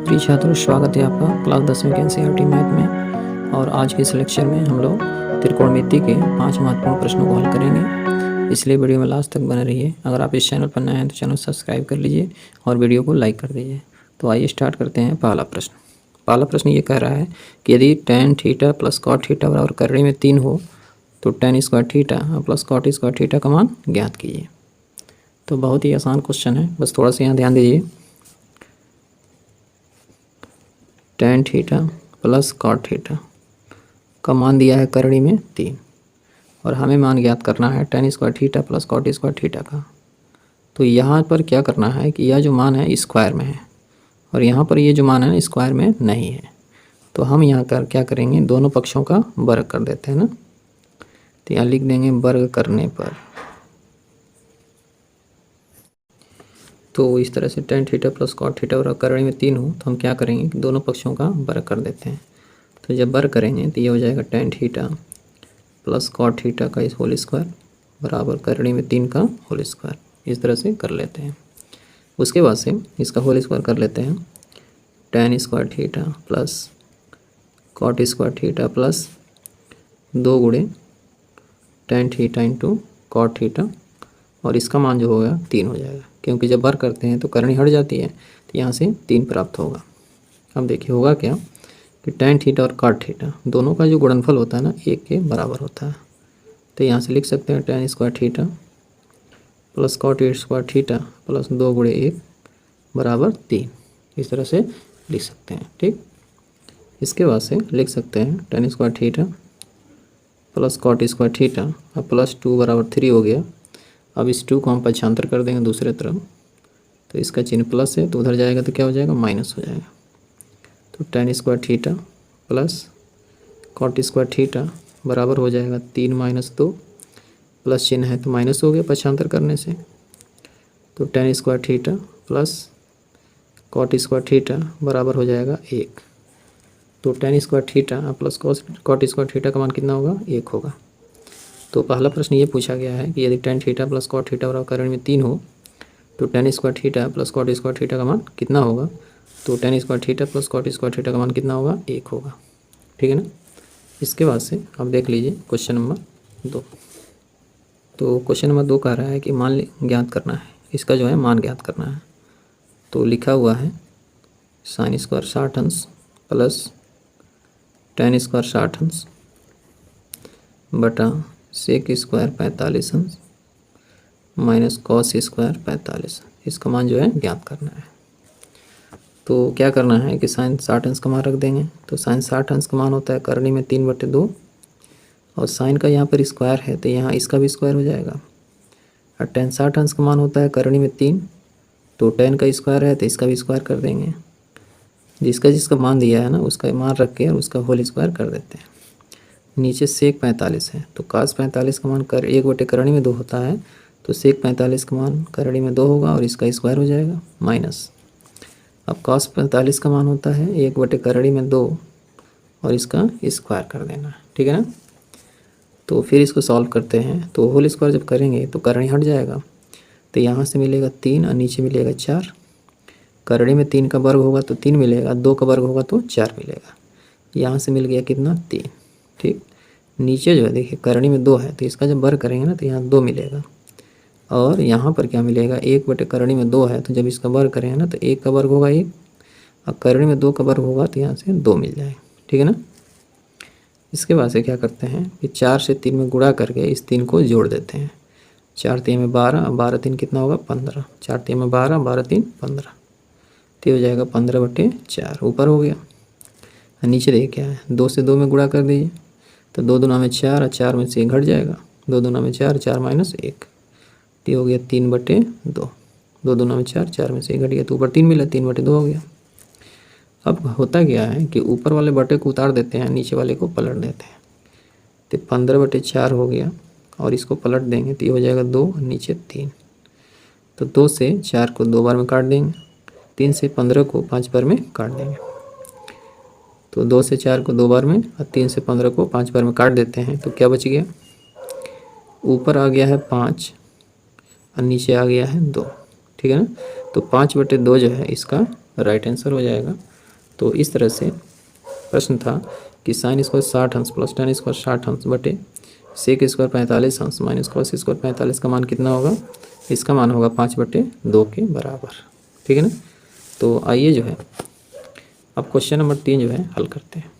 प्रिय छात्रों, स्वागत है आपका क्लास 10वीं के एनसीईआरटी मैथ में। और आज के इस लेक्चर में हम लोग त्रिकोणमिति के 5 महत्वपूर्ण प्रश्नों को हल करेंगे, इसलिए वीडियो में लास्ट तक बने रहिए। अगर आप इस चैनल पर नए हैं तो चैनल सब्सक्राइब कर लीजिए और वीडियो को लाइक कर दीजिए। तो आइए स्टार्ट करते हैं। पहला प्रश्न ये कह रहा है कि यदि tan theta plus cot theta बराबर करड़ी में 3 हो तो tan square theta plus cot square theta का मान ज्ञात कीजिए। तो बहुत ही आसान क्वेश्चन है, बस थोड़ा सा यहाँ ध्यान दीजिए। tan theta plus cot theta का मान दिया है करड़ी में 3 और हमें मान ज्ञात करना है tan square theta plus cot square theta का। तो यहाँ पर क्या करना है कि यह जो मान है स्क्वायर में है और यहाँ पर ये जो मान है स्क्वायर में नहीं है। तो हम यहाँ कर क्या करेंगे, दोनों पक्षों का वर्ग कर देते हैं ना। तो यहाँ लिख देंगे वर्ग करने पर। तो इस तरह से tan theta plus cot theta और करड़ी में 3 हो तो हम क्या करेंगे कि दोनों पक्षों का वर्ग कर देते हैं। तो जब वर्ग करेंगे तो ये हो जाएगा tan theta plus cot theta का इस होल स्क्वायर बराबर करड़ी में 3 का होल स्क्वायर। इस तरह से कर लेते हैं। उसके बाद से इसका होल स्क्वायर कर लेते हैं। tan square theta plus cot square theta plus 2 गुणे tan theta into cot theta और इसका मान जो होगा 3 हो जाएगा, क्योंकि जब वर्ग करते हैं तो करनी हट जाती है तो यहाँ से 3 प्राप्त होगा। अब देखिए होगा क्या कि tan थीटा और कॉट थीटा दोनों का जो गुणनफल होता है ना 1 के बराबर होता है। तो यहाँ से लिख सकते हैं tan square theta plus cot square theta plus 2 गुणे 1 बराबर 3। इस तरह से लिख सकते हैं। ठीक, इसके बाद से लिख सकते हैं tan square theta plus cot square theta और प्लस 2 बराबर 3 हो गया। अब इस 2 को हम पक्षांतर कर देंगे दूसरे तरफ, तो इसका चिन्ह प्लस है तो उधर जाएगा तो क्या हो जाएगा, माइनस हो जाएगा। तो tan square theta plus cot square theta बराबर हो जाएगा 3 माइनस 2, प्लस चिन्ह है तो माइनस हो गया पक्षांतर करने से। तो tan square theta plus cot square theta बराबर हो जाएगा 1। तो tan square theta plus cot square theta का मान कितना होगा, 1 होगा। तो पहला प्रश्न ये पूछा गया है कि यदि tan theta plus cot theta बराबर करड़ी में 3 हो तो tan square theta plus cot square theta का मान कितना होगा। तो tan square theta plus cot square theta का मान कितना होगा, 1 होगा। ठीक है ना। इसके बाद से आप देख लीजिए क्वेश्चन नंबर 2। तो क्वेश्चन नंबर 2 कह रहा है कि मान ज्ञात करना है, इसका जो है मान ज्ञात करना है। तो लिखा हुआ है साइन स्क्वायर 60 अंश प्लस tan स्क्वायर 60 अंश बटा सेक स्क्वायर 45 अंश माइनस कॉस स्क्वायर 45। इसका मान जो है ज्ञात करना है। तो क्या करना है कि साइन 60 अंश का मान रख देंगे। तो साइन 60 अंश का मान होता है करड़ी में 3/2 और साइन का यहाँ पर स्क्वायर है तो यहाँ इसका भी स्क्वायर हो जाएगा। और tan 60 अंश का मान होता है करड़ी में 3, तो tan का स्क्वायर है तो इसका भी स्क्वायर कर देंगे। जिसका मान दिया है ना उसका मान रख के और उसका होल स्क्वायर कर देते हैं। नीचे सेक 45 है तो cos 45 का मान कर 1/करड़ी में 2 होता है, तो सेक 45 का मान करड़ी में 2 होगा और इसका स्क्वायर हो जाएगा माइनस। अब cos 45 का मान होता है 1/करड़ी में 2 और इसका स्क्वायर कर देना। ठीक है ना। तो फिर इसको सॉल्व करते हैं। तो होल स्क्वायर जब करेंगे तो करड़ी हट जाएगा, तो यहाँ से मिलेगा 3 और नीचे मिलेगा 4। करड़ी में 3 का वर्ग होगा तो 3 मिलेगा, 2 का वर्ग होगा तो 4 मिलेगा। यहाँ से मिल गया कितना, 3। ठीक, नीचे जो है देखिए करड़ी में 2 है तो इसका जब वर्ग करेंगे ना तो यहाँ 2 मिलेगा और यहाँ पर क्या मिलेगा, 1/करड़ी में 2 है तो जब इसका वर्ग करेंगे ना तो 1 का वर्ग होगा 1 और करड़ी में 2 का वर्ग होगा तो यहाँ से 2 मिल जाएगा। ठीक है ना। इसके बाद से क्या करते हैं कि 4 से 3 में गुणा करके इस 3 को जोड़ देते हैं। 4 3 में 12, 12 3 कितना होगा, 15। 4 3 में 12, 12 3 15, तो हो जाएगा 15/4 ऊपर हो गया। नीचे देखिए क्या है, 2 से 2 में गुणा कर दीजिए तो 2 दूना में 4 और 4 में से 1 घट जाएगा। 2 दूना में 4, 4 माइनस 1, तो हो गया 3/2। 2 दूना में 4, 4 में से 1 घट गया तो ऊपर 3 मिला, 3/2 हो गया। अब होता क्या है कि ऊपर वाले बटे को उतार देते हैं, नीचे वाले को पलट देते हैं। तो 15/4 हो गया और इसको पलट देंगे तो ये हो जाएगा 2 और नीचे 3। तो 2 से 4 को 2 बार में काट देंगे, 3 से 15 को 5 बार में काट देंगे। तो 2 से 4 को 2 बार में और 3 से 15 को 5 बार में काट देते हैं तो क्या बच गया, ऊपर आ गया है 5 और नीचे आ गया है 2। ठीक है ना। तो 5/2 जो है इसका राइट आंसर हो जाएगा तो इस तरह से प्रश्न था कि साइन स्क्वायर 60 अंश प्लस टेन स्क्वायर 60 अंश बटे सेक स्क्वायर 45 अंश माइनस कॉस स्क्वायर 45 का मान कितना होगा। इसका मान होगा 5/2 के बराबर। ठीक है ना। तो आइए जो है अब क्वेश्चन नंबर 3 जो है हल करते हैं।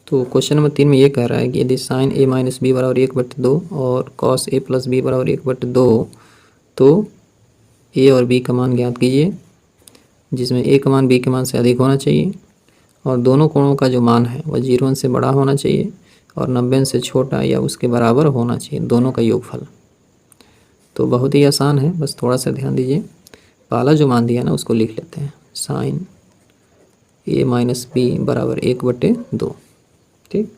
तो क्वेश्चन नंबर 3 में ये कह रहा है कि यदि साइन a माइनस बी बराबर 1/2 और कॉस a प्लस बी बराबर 1/2 तो a और b का मान ज्ञात कीजिए, जिसमें a का मान b के मान से अधिक होना चाहिए और दोनों कोणों का जो मान है वह 0 से बड़ा होना चाहिए और 90 से छोटा या उसके बराबर होना चाहिए, दोनों का योगफल। तो बहुत ही आसान है, बस थोड़ा सा ध्यान दीजिए। पहला जो मान दिया ना उसको लिख लेते हैं, साइन a माइनस बी बराबर 1/2। ठीक,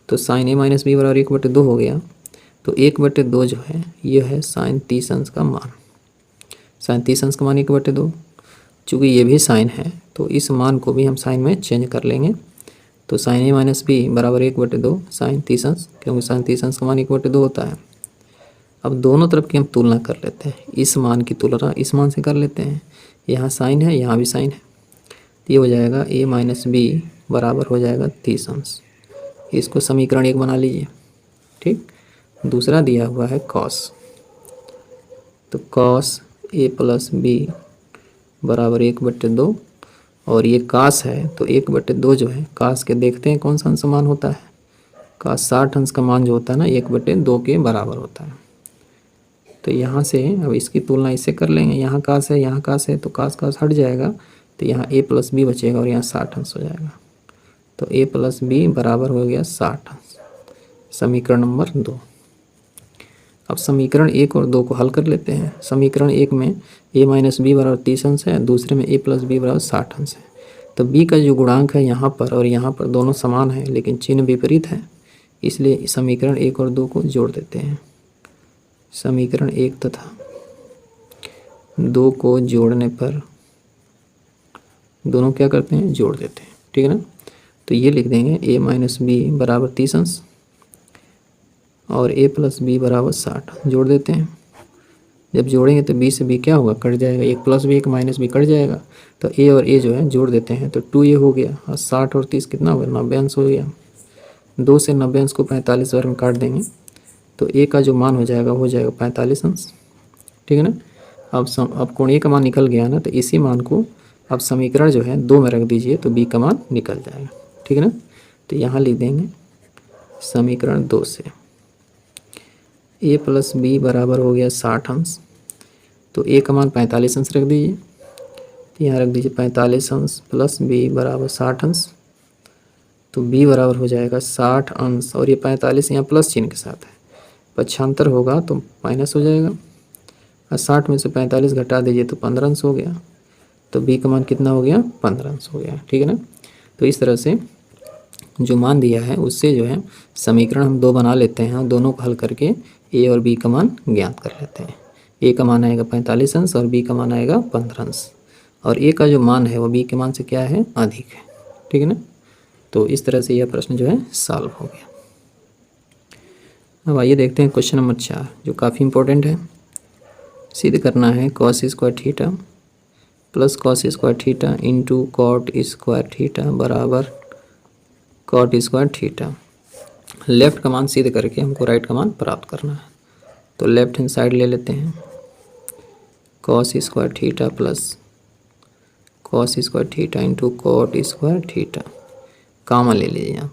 तो साइन a माइनस बी बराबर 1/2 हो गया। तो 1/2 जो है ये है साइन 30 अंश का मान। साइन 30 अंश का मान 1/2। चूँकि ये भी साइन है तो इस मान को भी हम साइन में चेंज कर लेंगे। तो साइन a माइनस बी बराबर 1/2 साइन 30 अंश, क्योंकि साइन 30 अंश का मान 1/2 होता है। अब दोनों तरफ की हम तुलना कर लेते हैं, इस मान की तुलना इस मान से कर लेते हैं। यहाँ साइन है, यहाँ भी साइन है, तो ये हो जाएगा a माइनस बी बराबर हो जाएगा 30 अंश। इसको समीकरण 1 बना लीजिए। ठीक, दूसरा दिया हुआ है कॉस, तो कॉस a प्लस बी बराबर 1/2 और ये कास है तो 1/2 जो है कास के देखते हैं कौन सा अंश मान होता है। कास 60 अंश का मान जो होता है ना 1/2 के बराबर होता है। तो यहाँ से अब इसकी तुलना इससे कर लेंगे, यहाँ कास है यहाँ कास है तो कास कास हट जाएगा, तो यहाँ a प्लस बी बचेगा और यहाँ 60 अंश हो जाएगा। तो a प्लस बी बराबर हो गया 60 अंश, समीकरण नंबर 2। अब समीकरण 1 और 2 को हल कर लेते हैं। समीकरण 1 में a माइनस बी बराबर 30 अंश है, दूसरे में a प्लस बी बराबर 60 अंश है। तो b का जो गुणांक है यहाँ पर और यहाँ पर दोनों समान है लेकिन चिन्ह विपरीत है, इसलिए समीकरण 1 और 2 को जोड़ देते हैं। समीकरण 1 तथा 2 को जोड़ने पर दोनों क्या करते हैं, जोड़ देते हैं। ठीक है ना। तो ये लिख देंगे a माइनस बी बराबर 30 अंश और a प्लस बी बराबर 60 जोड़ देते हैं। जब जोड़ेंगे तो b से b क्या होगा, कट जाएगा, 1 plus b 1 minus b cut जाएगा, तो a और a जो है जोड़ देते हैं तो 2a हो गया और 60 और 30 कितना हो गया, 90 अंश हो गया। 2 से 90 अंश को 45 बार में काट देंगे तो a का जो मान हो जाएगा 45 अंश। ठीक है ना। अब कोण a का मान निकल गया ना, तो इसी मान को अब समीकरण जो है 2 में रख दीजिए तो b का मान निकल जाएगा। ठीक है ना। तो यहाँ लिख देंगे समीकरण 2 से a प्लस बी बराबर हो गया 60 अंश, तो a का मान 45 अंश रख दीजिए, तो यहाँ रख दीजिए 45 अंश प्लस b बराबर 60 अंश, तो b बराबर हो जाएगा 60 अंश और ये 45 यहाँ प्लस चिन्ह के साथ है, 75 होगा तो माइनस हो जाएगा और 60 में से 45 घटा दीजिए तो 15 अंश हो गया, तो b का मान कितना हो गया, 15 अंश हो गया। ठीक है ना। तो इस तरह से जो मान दिया है उससे जो है समीकरण हम 2 बना लेते हैं और दोनों को हल करके a और b का मान ज्ञात कर लेते हैं। a का मान आएगा 45 अंश और b का मान आएगा 15 अंश और a का जो मान है वो b के मान से क्या है, अधिक है। ठीक है ना। तो इस तरह से यह प्रश्न जो है सॉल्व हो गया। अब आइए देखते हैं क्वेश्चन नंबर 4 जो काफ़ी इंपॉर्टेंट है। सिद्ध करना है cos square theta plus cos square theta into cot square theta बराबर कॉट स्क्वायर थीटा। लेफ्ट का मान सिद्ध करके हमको राइट का मान प्राप्त करना है। तो लेफ्ट हैंड साइड ले लेते हैं, cos square theta plus cos square theta into cot square theta, comma ले लीजिए आप,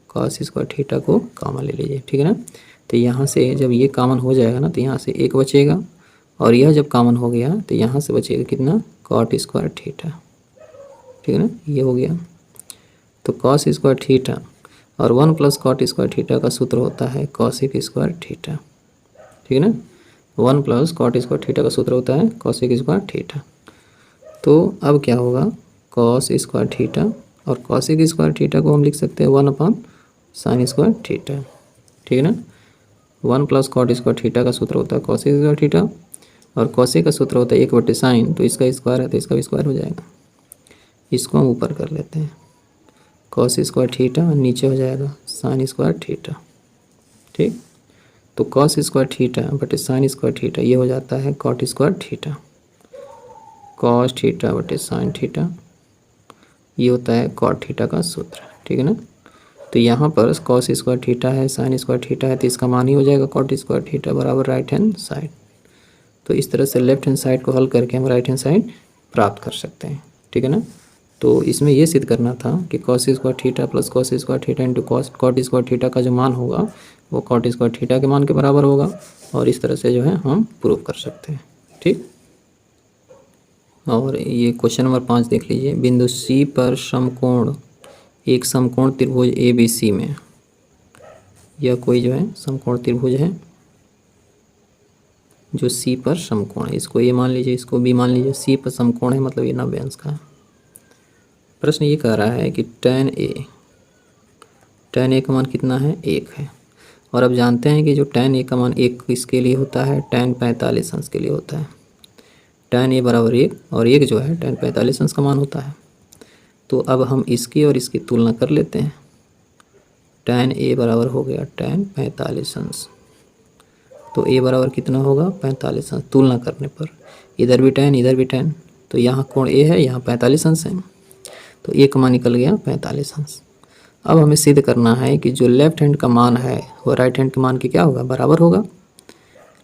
कॉस स्क्वायर थीटा को कामा ले लीजिए। ठीक है ना। तो यहाँ से जब ये कॉमन हो जाएगा ना तो यहाँ से 1 बचेगा और यह जब कॉमन हो गया तो यहाँ से बचेगा कितना, कॉट स्क्वायर थीटा। ठीक है ना, ये हो गया। तो कॉस स्क्वायर थीटा और 1 प्लस कॉट स्क्वायर थीटा का सूत्र होता है कॉसिक स्क्वायर थीटा। ठीक है ना। 1 प्लस कॉट स्क्वायर थीटा का सूत्र होता है कॉसिक स्क्वायर थीटा। तो अब क्या होगा, कॉस स्क्वायर थीटा और कॉसिक स्क्वायर थीटा को हम लिख सकते हैं 1/sin स्क्वायर थीटा। ठीक है ना। 1 प्लस कॉट स्क्वायर थीटा का सूत्र होता है कॉसिक स्क्वायर थीटा और कॉसिक का सूत्र होता है 1/sin, तो इसका स्क्वायर है तो इसका भी स्क्वायर हो जाएगा। इसको हम ऊपर कर लेते हैं, कॉस स्क्वायर थीटा नीचे हो जाएगा साइन स्क्वायर थीटा। ठीक, तो कॉस स्क्वायर थीटा बटे साइन स्क्वायर थीटा ये हो जाता है cot square theta, cos theta बटे साइन थीटा ये होता है कॉट थीटा का सूत्र, ठीक है ना। तो यहाँ पर कॉस स्क्वायर थीटा है, साइन स्क्वायर थीटा है, तो इसका मान ही हो जाएगा कॉट स्क्वायर थीटा बराबर राइट हैंड साइड। तो इस तरह से लेफ्ट हैंड साइड को हल करके हम राइट हैंड साइड प्राप्त कर सकते हैं, ठीक है ना। तो इसमें ये सिद्ध करना था कि cos square theta plus cos square theta into cot square theta का जो मान होगा वो कॉट स्क्वायर थीटा के मान के बराबर होगा, और इस तरह से जो है हम प्रूव कर सकते हैं, ठीक। और ये क्वेश्चन नंबर 5 देख लीजिए। बिंदु सी पर समकोण, एक समकोण त्रिभुज ABC में, यह कोई जो है समकोण त्रिभुज है जो सी पर समकोण है, इसको ए मान लीजिए, इसको बी मान लीजिए। सी पर समकोण है मतलब ये 90 अंश का है। प्रश्न ये कह रहा है कि tan A का मान कितना है, 1 है। और अब जानते हैं कि जो tan A का मान 1 किसके लिए होता है, tan 45 अंश के लिए होता है। tan A बराबर 1 और 1 जो है tan 45 अंश का मान होता है। तो अब हम इसकी और इसकी तुलना कर लेते हैं। tan A बराबर हो गया tan 45 अंश, तो A बराबर कितना होगा 45 अंश। तुलना करने पर इधर भी tan इधर भी tan, तो यहाँ कोण A है, यहाँ 45 अंश है, तो A का मान निकल गया 45 अंश। अब हमें सिद्ध करना है कि जो लेफ्ट हैंड का मान है वो राइट हैंड के मान के क्या होगा, बराबर होगा।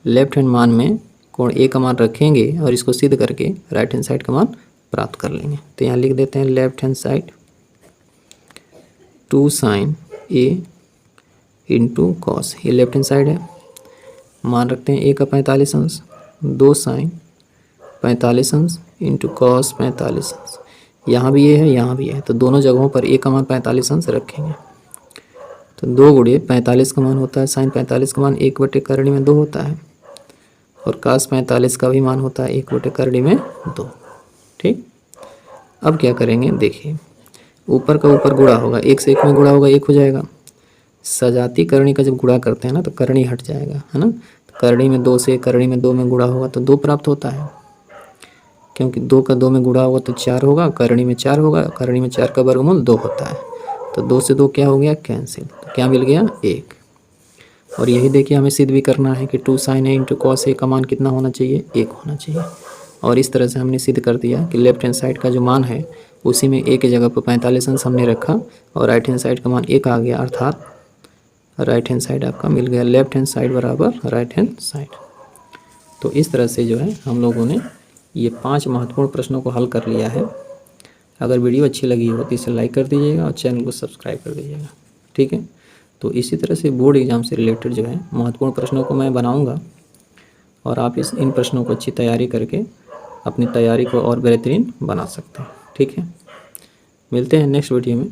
लेफ्ट हैंड मान में कोण A का मान रखेंगे और इसको सिद्ध करके राइट हैंड साइड का मान प्राप्त कर लेंगे। तो यहाँ लिख देते हैं left hand side 2 sin A into cos, ये लेफ्ट हैंड साइड है, मान रखते हैं A का 45 अंश, 2 sin 45 अंश इंटू कॉस 45 अंश। यहाँ भी ये है यहाँ भी है, तो दोनों जगहों पर A का मान 45 अंश रखेंगे। तो 2 गुणे 45 का मान होता है साइन 45 का मान 1/2 में 2 होता है, और cos 45 का भी मान होता है 1/2 में 2, ठीक। अब क्या करेंगे, देखिए ऊपर का ऊपर गुणा होगा, 1 से 1 में गुणा होगा 1 हो जाएगा। सजाती करणी का जब गुणा करते हैं ना तो करणी हट जाएगा, है ना। तो करणी में 2 से करणी में 2 में गुणा होगा तो 2 प्राप्त होता है, क्योंकि 2 का 2 में गुणा होगा तो 4 होगा, करणी में 4 होगा, करणी में 4 का वर्गमूल 2 होता है, तो 2 से 2 क्या हो गया, कैंसिल। तो क्या मिल गया, 1। और यही देखिए हमें सिद्ध भी करना है कि 2 sin A into cos A का मान कितना होना चाहिए, 1 होना चाहिए। और इस तरह से हमने सिद्ध कर दिया कि लेफ्ट हैंड साइड का जो मान है उसी में A की जगह पर 45 अंश हमने रखा और राइट हैंड साइड का मान 1 आ गया, अर्थात राइट हैंड साइड आपका मिल गया लेफ्ट हैंड साइड बराबर राइट हैंड साइड। तो इस तरह से जो है हम लोगों ने ये 5 महत्वपूर्ण प्रश्नों को हल कर लिया है। अगर वीडियो अच्छी लगी हो तो इसे लाइक कर दीजिएगा और चैनल को सब्सक्राइब कर दीजिएगा, ठीक है। तो इसी तरह से बोर्ड एग्जाम से रिलेटेड जो है महत्वपूर्ण प्रश्नों को मैं बनाऊंगा, और आप इन प्रश्नों को अच्छी तैयारी करके अपनी तैयारी को और बेहतरीन बना सकते हैं, ठीक है। मिलते हैं नेक्स्ट वीडियो में।